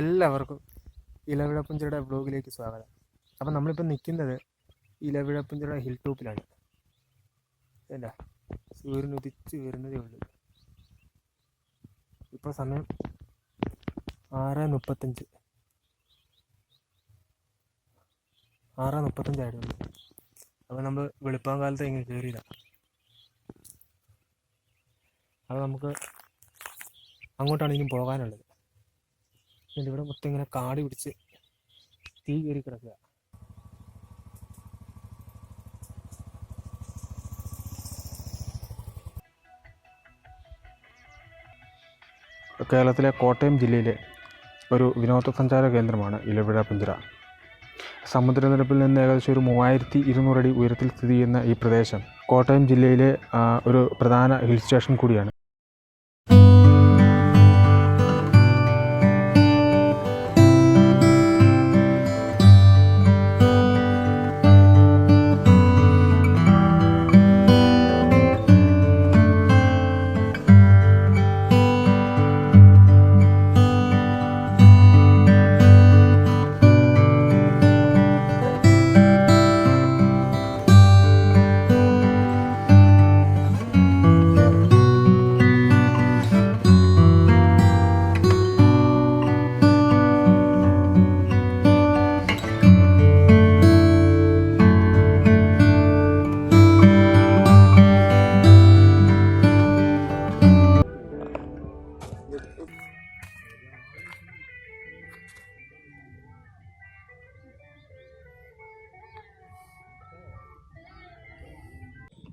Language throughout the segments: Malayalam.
എല്ലാവർക്കും ഇലവിഴപ്പുഞ്ചിറയുടെ വ്ലോഗിലേക്ക് സ്വാഗതം. അപ്പം നമ്മളിപ്പോൾ നിൽക്കുന്നത് ഇലവിഴപ്പുഞ്ചിറ ഹിൽ ടോപ്പിലാണ്. അല്ല, സൂര്യൻ ഉദിച്ച് വരുന്നതേ ഉള്ളൂ. ഇപ്പോൾ സമയം 6:35 ആയിരുന്നു. അപ്പോൾ നമ്മൾ വെളുപ്പാങ്കാലത്ത് ഇങ്ങനെ കയറിയതാണ്. അപ്പോൾ നമുക്ക് അങ്ങോട്ടാണ് ഇനിയും പോകാനുള്ളത്. ഇവിടെ മൊത്തം ഇങ്ങനെ കാട് പിടിച്ച് തീ കയറി കിടക്കുക. കേരളത്തിലെ കോട്ടയം ജില്ലയിലെ ഒരു വിനോദസഞ്ചാര കേന്ദ്രമാണ് ഇലവിഴപ്പുഞ്ചിറ. സമുദ്രനിരപ്പിൽ നിന്ന് ഏകദേശം ഒരു 3200 അടി ഉയരത്തിൽ സ്ഥിതി ചെയ്യുന്ന ഈ പ്രദേശം കോട്ടയം ജില്ലയിലെ ഒരു പ്രധാന ഹിൽ സ്റ്റേഷൻ കൂടിയാണ്.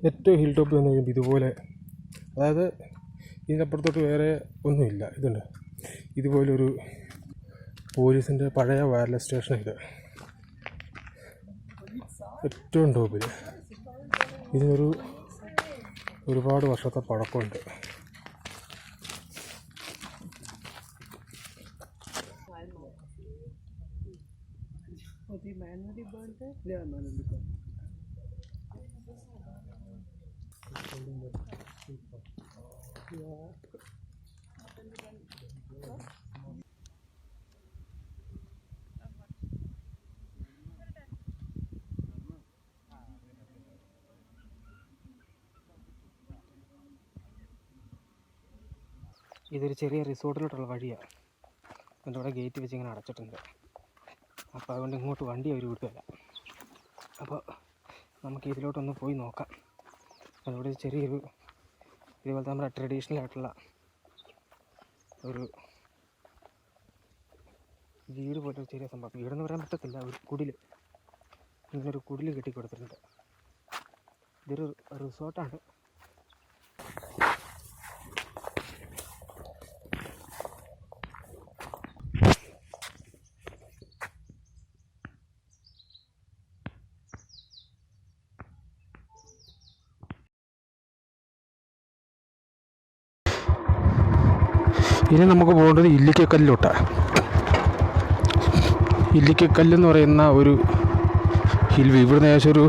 ഏറ്റവും ഹിൽ ടോപ്പ് എന്ന് പറയുമ്പോൾ ഇതുപോലെ, അതായത് ഇതിനപ്പുറത്തോട്ട് വേറെ ഒന്നുമില്ല. ഇതുണ്ട്, ഇതുപോലൊരു പോലീസിൻ്റെ പഴയ വയർലെസ് സ്റ്റേഷൻ. ഇത് ഏറ്റവും ടോപ്പിൽ. ഇതിനൊരു ഒരുപാട് വർഷത്തെ പഴക്കമുണ്ട്. ഇതൊരു ചെറിയ റിസോർട്ടിലോട്ടുള്ള വഴിയാണ്. അതിൻ്റെ അവിടെ ഗേറ്റ് വെച്ച് ഇങ്ങനെ അടച്ചിട്ടുണ്ട്. അപ്പോൾ അതുകൊണ്ട് ഇങ്ങോട്ട് വണ്ടി അവർ വിടുകയില്ല. അപ്പോൾ നമുക്ക് ഇതിലോട്ടൊന്ന് പോയി നോക്കാം. അതിവിടെ ചെറിയൊരു ഇതുപോലത്തെ നമ്മുടെ ട്രഡീഷണൽ ആയിട്ടുള്ള ഒരു വീട് പോലെ ഒരു ചെറിയ സംഭവം. വീടെന്ന് പറയാൻ പറ്റത്തില്ല, ഒരു കുടിൽ. ഇങ്ങനൊരു കുടിൽ കെട്ടി കൊടുത്തിട്ടുണ്ട്. ഇതൊരു റിസോർട്ടാണ്. ഇനി നമുക്ക് പോകേണ്ടത് ഇല്ലിക്കക്കല്ലിലോട്ടാണ്. ഇല്ലിക്കക്കല്ലെന്ന് പറയുന്ന ഒരു ഹിൽ വ്യൂ. ഇവിടുന്ന് ഏകദേശം ഒരു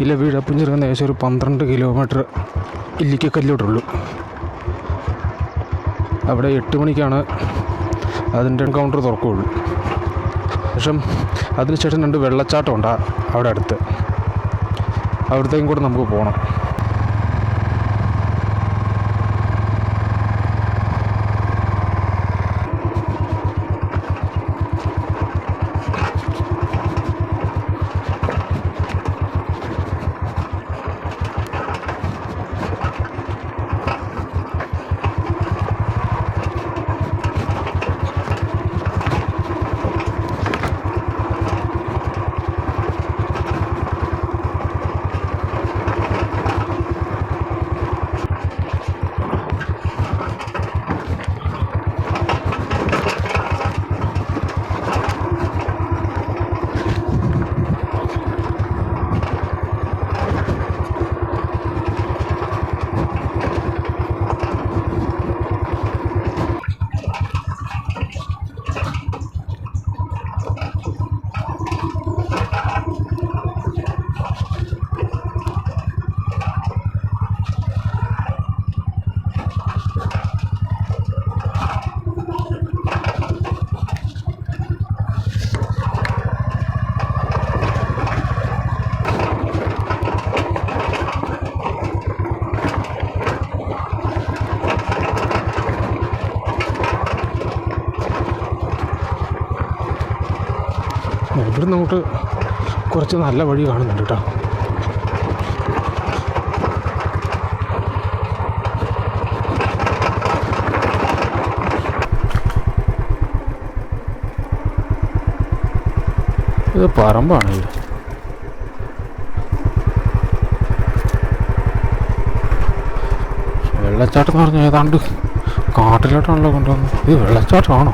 ഇലവിഴപ്പുഞ്ചിറ ഏകദേശം ഒരു 12 കിലോമീറ്റർ ഇല്ലിക്കക്കല്ലിലോട്ടുള്ളൂ. അവിടെ 8 മണിക്കാണ് അതിൻ്റെ കൗണ്ടർ തുറക്കുകയുള്ളൂ. അതിനുശേഷം 2 വെള്ളച്ചാട്ടം ഉണ്ട് അവിടെ അടുത്ത്. അവിടത്തേക്കും കൂടെ നമുക്ക് പോകണം. ഇവിടെ നമുക്ക് കുറച്ച് നല്ല വഴി കാണുന്നുണ്ട് കേട്ടോ. ഇത് പറമ്പാണ്. ഇത് വെള്ളച്ചാട്ടം എന്ന് പറഞ്ഞാൽ ഏതാണ്ട് കാട്ടിലോട്ടാണല്ലോ കൊണ്ടുവന്നത്. ഇത് വെള്ളച്ചാട്ടമാണോ?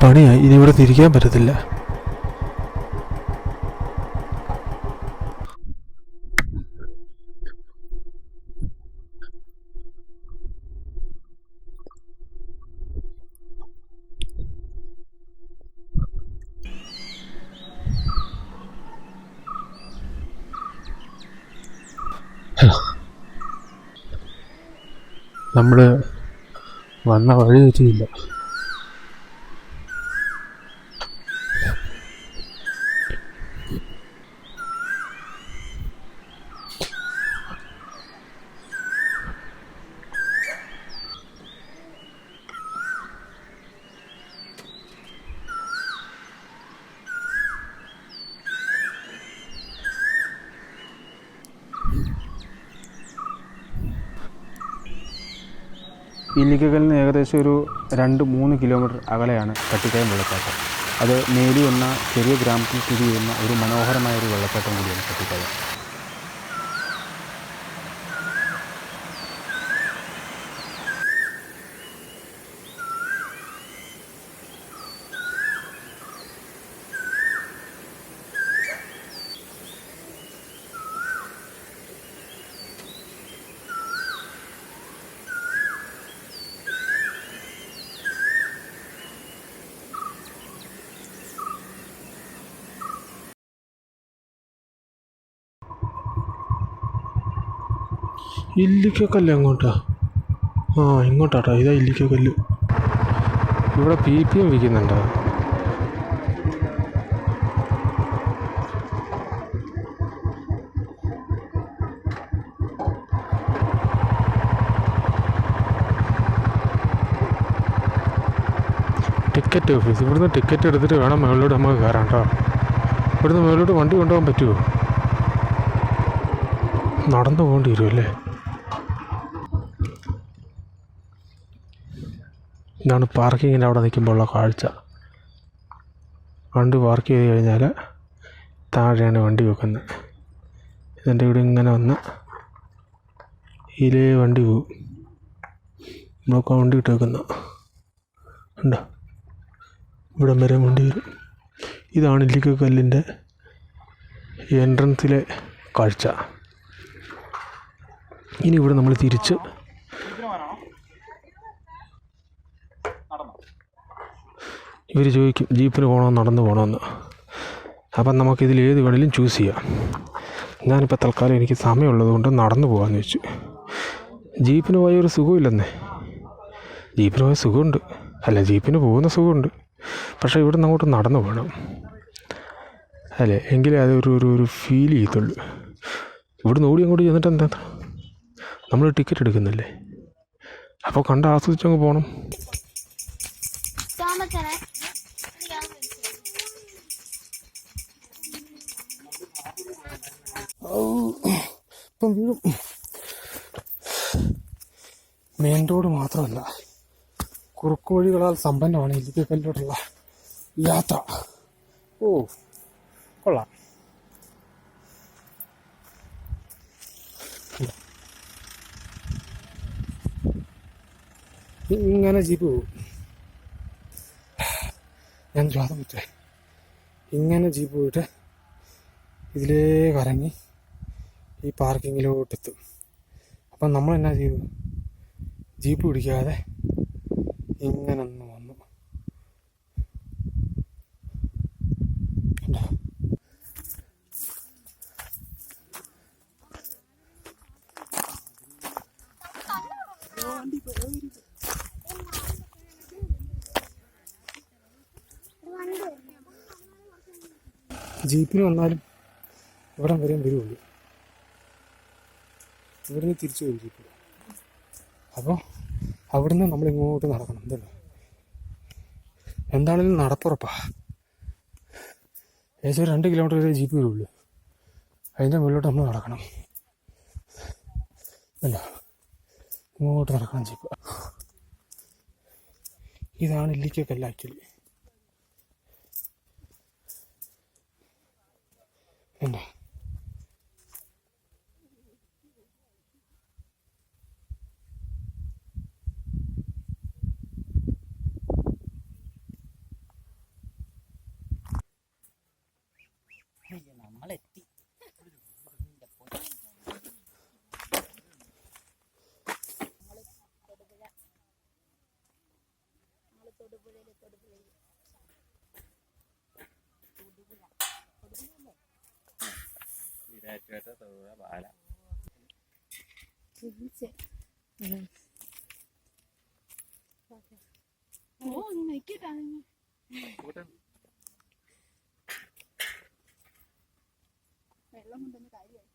പണിയായി, ഇനി ഇവിടെ തിരിക്കാൻ പറ്റത്തില്ല. നമ്മൾ വന്ന വഴി തെറ്റിയില്ല. ഇല്ലിക്കക്കല്ലിൽ നിന്ന് ഏകദേശം ഒരു 2-3 കിലോമീറ്റർ അകലെയാണ് കട്ടിക്കയം വെള്ളച്ചാട്ടം. അത് മേലി എന്ന ചെറിയ ഗ്രാമത്തിൽ സ്ഥിതി ചെയ്യുന്ന ഒരു മനോഹരമായ ഒരു വെള്ളച്ചാട്ടം കൂടിയാണ് കട്ടിക്കയം. ഇല്ലിക്കക്കല്ല് എങ്ങോട്ടാ? ഇങ്ങോട്ടാട്ടോ. ഇതാ ഇല്ലിക്കക്കല്ല്. ഇവിടെ PPM വിൽക്കുന്നുണ്ടോ? Ticket office. ഇവിടുന്ന് ടിക്കറ്റ് എടുത്തിട്ട് വേണം മുകളിലോട്ട് നമുക്ക് കയറാം കേട്ടോ. ഇവിടുന്ന് മുകളിലോട്ട് വണ്ടി കൊണ്ടുപോകാൻ പറ്റുമോ? നടന്നു പോകേണ്ടി വരുമല്ലേ? ഇതാണ് പാർക്കിങ്ങിൻ്റെ അവിടെ നിൽക്കുമ്പോഴുള്ള കാഴ്ച. വണ്ടി പാർക്ക് ചെയ്ത് കഴിഞ്ഞാൽ താഴെയാണ് വണ്ടി വെക്കുന്നത്. ഇതിൻ്റെ ഇവിടെ ഇങ്ങനെ വന്ന് ഇതിലേ വണ്ടി പോകും. നമ്മളൊക്കെ വണ്ടി ഇട്ട് വെക്കുന്ന ഉണ്ടോ? ഇവിടം വരെ വണ്ടി വരും. ഇതാണ് ഇല്ലിക്കക്കല്ലിൻ്റെ എൻട്രൻസിലെ കാഴ്ച. ഇനി ഇവിടെ നമ്മൾ തിരിച്ച് ഇവർ ചോദിക്കും ജീപ്പിന് പോകണോ നടന്നു പോകണമെന്ന്. അപ്പം നമുക്കിതിൽ ഏത് വേണമെങ്കിലും ചൂസ് ചെയ്യാം. ഞാനിപ്പോൾ തൽക്കാലം എനിക്ക് സമയമുള്ളത് കൊണ്ട് നടന്നു പോകാമെന്ന് വെച്ചു. ജീപ്പിന് പോയ ഒരു സുഖമില്ലെന്നേ. ജീപ്പിന് പോയ സുഖമുണ്ട്, ജീപ്പിന് പോകുന്ന സുഖമുണ്ട്. പക്ഷേ ഇവിടെ നിന്ന് അങ്ങോട്ട് നടന്നു പോകണം അല്ലേ, എങ്കിലേ അത് ഒരു ഫീൽ ചെയ്യത്തുള്ളൂ. ഇവിടുന്ന് ഓടി അങ്ങോട്ട് ചെന്നിട്ട് എന്താ, നമ്മൾ ടിക്കറ്റ് എടുക്കുന്നില്ലേ, അപ്പോൾ കണ്ട് ആസ്വദിച്ചങ്ങ് പോകണം. മെയിൻ റോഡ് മാത്രമല്ല, കുറുക്കു വഴികളാൽ സമ്പന്നമാണ് ഇല്ലിക്കക്കല്ലിലോട്ടുള്ള യാത്ര. കൊള്ളാം. ഇങ്ങനെ ജീപ്പ് പോകും. ഞാൻ ശ്വാസം വെച്ചേ. ഇങ്ങനെ ജീപ്പ് പോയിട്ട് ഇതിലേ കറങ്ങി ഈ പാർക്കിങ്ങിലോട്ടെത്തും. അപ്പം നമ്മൾ എന്നാ ചെയ്തു, ജീപ്പ് പിടിക്കാതെ ഇങ്ങനെ ഒന്ന് വന്നു. ജീപ്പിന് വന്നാലും ഇവിടം വരെയും വരുള്ളൂ. ഇവിടുന്ന് തിരിച്ചു വരും ജീപ്പ്. അപ്പോൾ അവിടുന്ന് നമ്മൾ ഇങ്ങോട്ട് നടക്കണം. എന്തല്ലോ എന്താണെങ്കിലും നടപ്പുറപ്പാ. ഏകദേശം 2 കിലോമീറ്റർ വരെ ജീപ്പ് വരുള്ളൂ. അതിൻ്റെ മുകളിലോട്ട് നമ്മൾ നടക്കണം. അല്ല, ഇങ്ങോട്ട് നടക്കണം ജീപ്പ്. ഇതാണ് ഇല്ലിക്കക്കല്ല് ആക്ച്വലി. എന്താ നമ്മളെത്തി. പാല വെള്ളം കൊണ്ടൊന്ന് കാര്യമായി.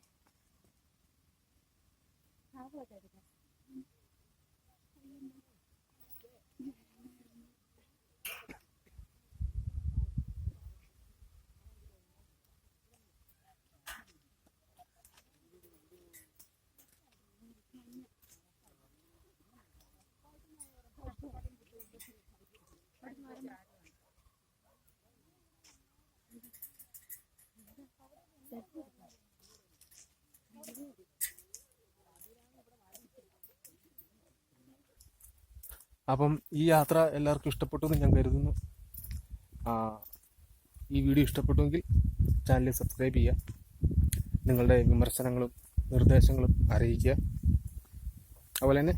അപ്പം ഈ യാത്ര എല്ലാവർക്കും ഇഷ്ടപ്പെട്ടു എന്ന് ഞാൻ കരുതുന്നു. ഈ വീഡിയോ ഇഷ്ടപ്പെട്ടുവെങ്കിൽ ചാനൽ സബ്സ്ക്രൈബ് ചെയ്യുക. നിങ്ങളുടെ വിമർശനങ്ങളും നിർദ്ദേശങ്ങളും അറിയിക്കുക. അതുപോലെ തന്നെ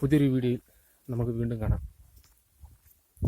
പുതിയൊരു വീഡിയോയിൽ നമുക്ക് വീണ്ടും കാണാം.